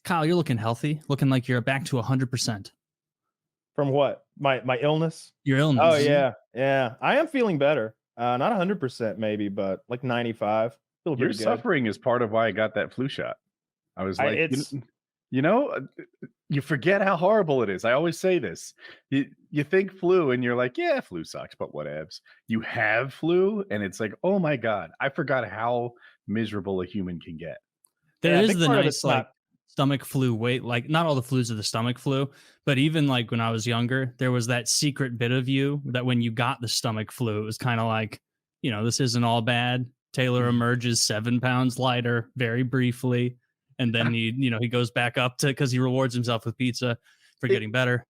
Kyle, you're looking healthy, looking like you're back to 100%. From what? My illness? Your illness. Oh yeah, yeah. I am feeling better. Not 100% maybe, but like 95. Feel Your pretty good. suffering is part of why I got that flu shot. I was like, you forget how horrible it is. I always say this. You think flu and you're like, yeah, flu sucks, but whatevs. You have flu and it's like, oh my God, I forgot how miserable a human can get. There is the nice stomach flu weight, like not all the flus are the stomach flu, but even like when I was younger, there was that secret bit of you that when you got the stomach flu, it was kind of like, this isn't all bad. Taylor emerges 7 pounds lighter very briefly. And then he goes back up to, because he rewards himself with pizza for getting better.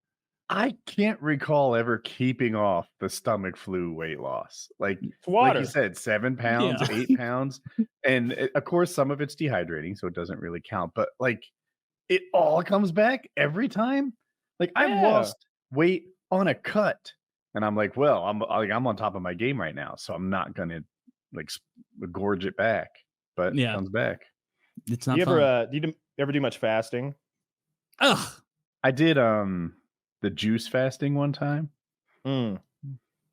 I can't recall ever keeping off the stomach flu weight loss. Like you said, 7 pounds, 8 pounds. And of course, some of it's dehydrating, so it doesn't really count. But like it all comes back every time. Like I've lost weight on a cut. And I'm like, well, I'm on top of my game right now. So I'm not going to like gorge it back. But it comes back. It's not do fun. you ever do much fasting? Ugh. I did the juice fasting one time.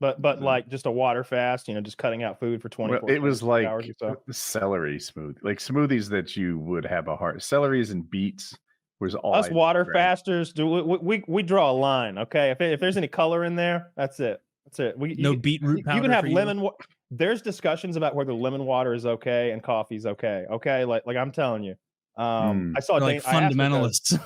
But like just a water fast, just cutting out food for 24 it was like hours or so. Celery smoothies that you would have a heart. Celeries and beets was all us water fasters do. We draw a line, okay? If there's any color in there, that's it. Beetroot powder. You can have lemon. There's discussions about whether lemon water is okay and coffee's okay. Okay, like I'm telling you. I saw like fundamentalists.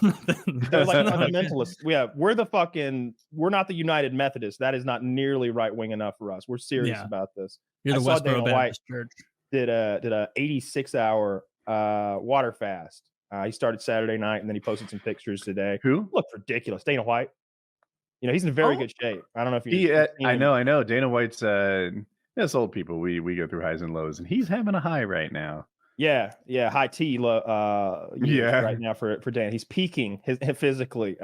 They're like fundamentalists. Yeah, we're not the United Methodists. That is not nearly right wing enough for us. We're serious about this. You're the Westboro Baptist Church. Did a 86-hour water fast. He started Saturday night and then he posted some pictures today. Who looked ridiculous? Dana White. He's in very good shape. I don't know if I know. Dana White's us old people. We go through highs and lows, and he's having a high right now. Yeah, high T right now for Dan. He's peaking physically.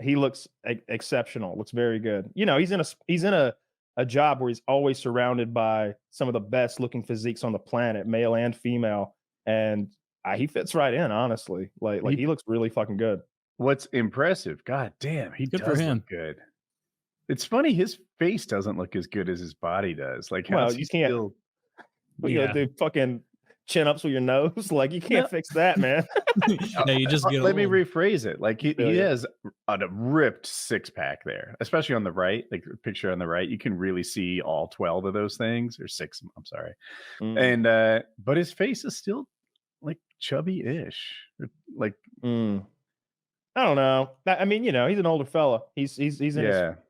He looks exceptional. Looks very good. He's in a job where he's always surrounded by some of the best looking physiques on the planet, male and female, and he fits right in. Honestly, he looks really fucking good. What's impressive? God damn, he does look good. It's funny his face doesn't look as good as his body does. Like, how you can't do fucking chin ups with your nose. Like, you can't fix that, man. You just get let me rephrase it. Like, he has a ripped 6-pack there, especially on the right. Like, the picture on the right, you can really see all 12 of those things, or 6. I'm sorry. And but his face is still like chubby-ish. Like, I don't know. I mean, he's an older fella. He's in his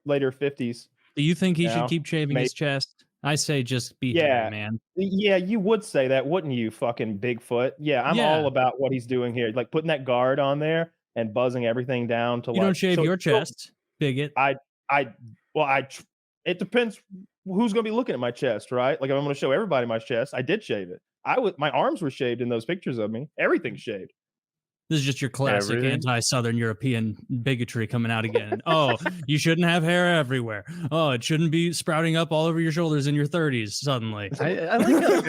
later 50s. Do you think he should keep shaving his chest? I say just be hairy, man. Yeah, you would say that, wouldn't you, fucking Bigfoot? Yeah, I'm all about what he's doing here. Like putting that guard on there and buzzing everything down to you don't shave your chest, bigot. It depends who's going to be looking at my chest, right? Like if I'm going to show everybody my chest, I did shave it. My arms were shaved in those pictures of me. Everything's shaved. This is just your classic anti-Southern European bigotry coming out again. Oh, you shouldn't have hair everywhere. Oh, it shouldn't be sprouting up all over your shoulders in your 30s suddenly. I like how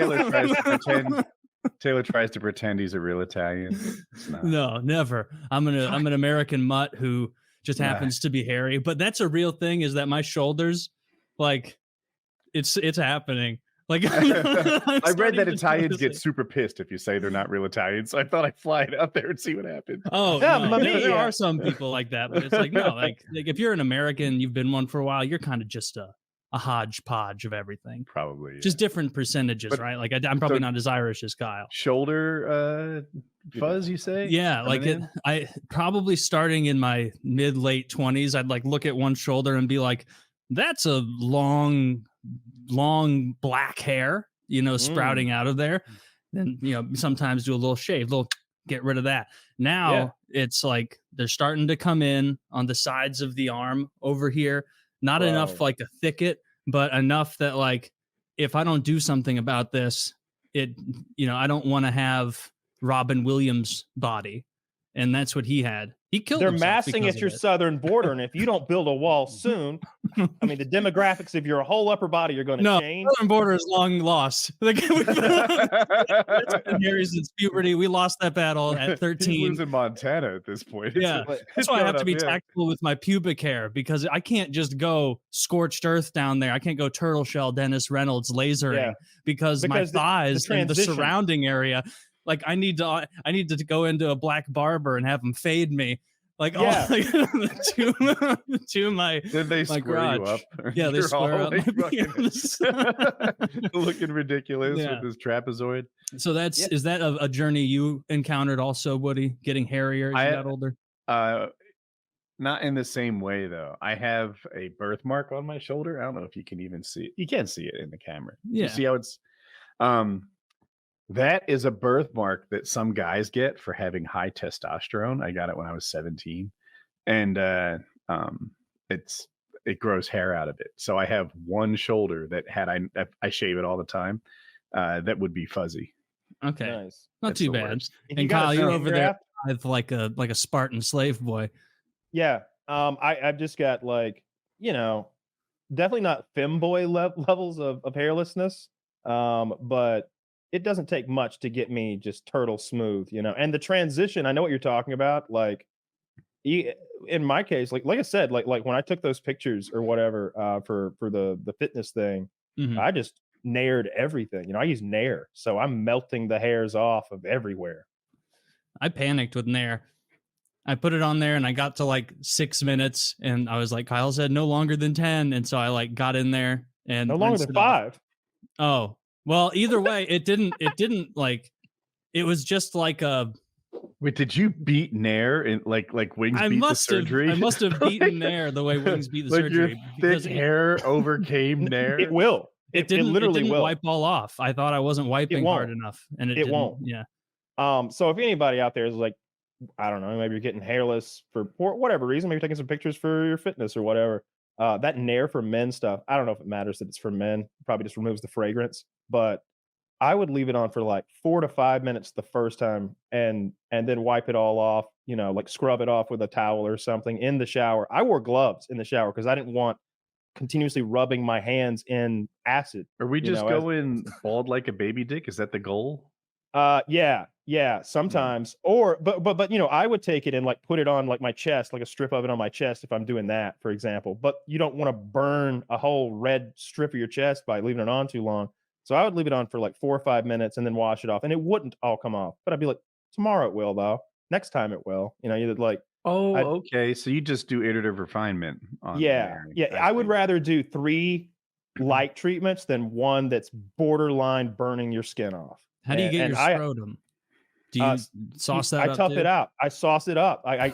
Taylor tries to pretend he's a real Italian. No, never. I'm an American mutt who just happens to be hairy. But that's a real thing, is that my shoulders, like, it's happening. Like, I read that Italians get super pissed if you say they're not real Italians, so I thought I'd fly it up there and see what happens. Oh, no, there are some people like that, but it's like, no, like if you're an American, you've been one for a while, you're kind of just a hodgepodge of everything. Probably, just different percentages, right? Like I'm probably not as Irish as Kyle. Shoulder fuzz, you say? Yeah, like I probably starting in my mid-late 20s, I'd like look at one shoulder and be like, that's a long black hair, sprouting out of there. Then, sometimes do a little shave, get rid of that. Now it's like they're starting to come in on the sides of the arm over here. Not enough like a thicket, but enough that like, if I don't do something about this, I don't want to have Robin Williams' body. and that's what he had. He killed They're himself massing because at of your it. southern border, and if you don't build a wall soon, I mean, the demographics of your whole upper body are going to change. Southern border is long lost. It's been Harry since puberty. We lost that battle at 13. He's losing Montana at this point. Yeah, that's why I have to be tactical with my pubic hair, because I can't just go scorched earth down there. I can't go turtle shell Dennis Reynolds lasering because my thighs and the surrounding area. Like I need to go into a black barber and have him fade me. Like to my Did they square garage. you up? Yeah, they square up. Looking ridiculous with this trapezoid. So is that a journey you encountered also, Woody? Getting hairier as you got older? Not in the same way though. I have a birthmark on my shoulder. I don't know if you can even see it. You can't see it in the camera. Yeah. You see how it's that is a birthmark that some guys get for having high testosterone. I got it when I was 17, and it grows hair out of it. So I have one shoulder that I shave it all the time. That would be fuzzy. Okay, nice. Not too bad. And Kyle, you're over there with like a Spartan slave boy. Yeah, I've just got definitely not femboy levels of hairlessness, but it doesn't take much to get me just turtle smooth, and the transition, I know what you're talking about. Like in my case, like I said, like when I took those pictures or whatever, for the fitness thing, I just naired everything. I use Nair, so I'm melting the hairs off of everywhere. I panicked with Nair. I put it on there and I got to like 6 minutes and I was like, Kyle said no longer than 10. And so I got in there and no longer than 5. Oh, well, either way, it didn't it was just like a. Wait, did you beat Nair in like Wings beat the surgery? I must have beaten Nair the way Wings beat the surgery. Your thick hair overcame Nair. It will. It literally will wipe all off. I thought I wasn't wiping hard enough, and it won't. Yeah. So if anybody out there is like, I don't know, maybe you're getting hairless for whatever reason, maybe you're taking some pictures for your fitness or whatever. That Nair for men stuff, I don't know if it matters that it's for men. It probably just removes the fragrance, but I would leave it on for like 4 to 5 minutes the first time, and then wipe it all off. Like scrub it off with a towel or something in the shower. I wore gloves in the shower because I didn't want continuously rubbing my hands in acid. Are we just going bald like a baby dick? Is that the goal? Yeah, sometimes. Or but I would take it and like put it on like my chest, like a strip of it on my chest if I'm doing that, for example. But you don't want to burn a whole red strip of your chest by leaving it on too long. So I would leave it on for like 4 or 5 minutes and then wash it off, and it wouldn't all come off. But I'd be like, tomorrow it will though. Next time it will. You'd like. Oh, okay. So you just do iterative refinement on Yeah. I would rather do 3 light treatments than one that's borderline burning your skin off. How do you get your scrotum? Do you sauce that up? I tough it out. I sauce it up. I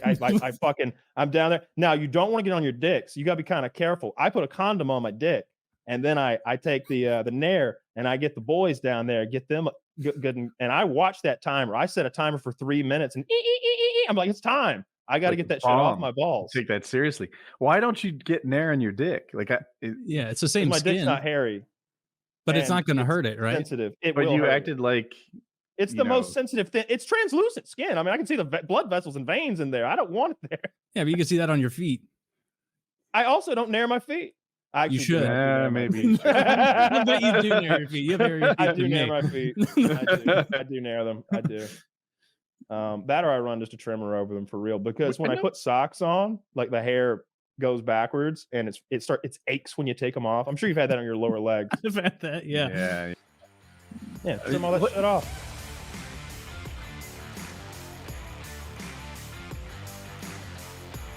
I'm down there. Now you don't want to get on your dick, so you gotta be kind of careful. I put a condom on my dick, and then I take the Nair and I get the boys down there, get them good, and I watch that timer. I set a timer for 3 minutes, and I'm like, it's time. I got to get that shit off my balls. Take that seriously. Why don't you get Nair on your dick? It's the same. My skin. dick's not hairy, but it's not going to hurt it, right? Sensitive. But you acted like it's the most sensitive thing. It's translucent skin. I mean, I can see the blood vessels and veins in there. I don't want it there. Yeah, but you can see that on your feet. I also don't Nair my feet. You should. Maybe. I bet you do Nair your feet. You have your feet. I do Nair my feet. I do Nair them. I do. That or I run just a trimmer over them for real, because when I put socks on, like the hair goes backwards and it aches when you take them off. I'm sure you've had that on your lower legs. I've had that, yeah. Trim all that shit off.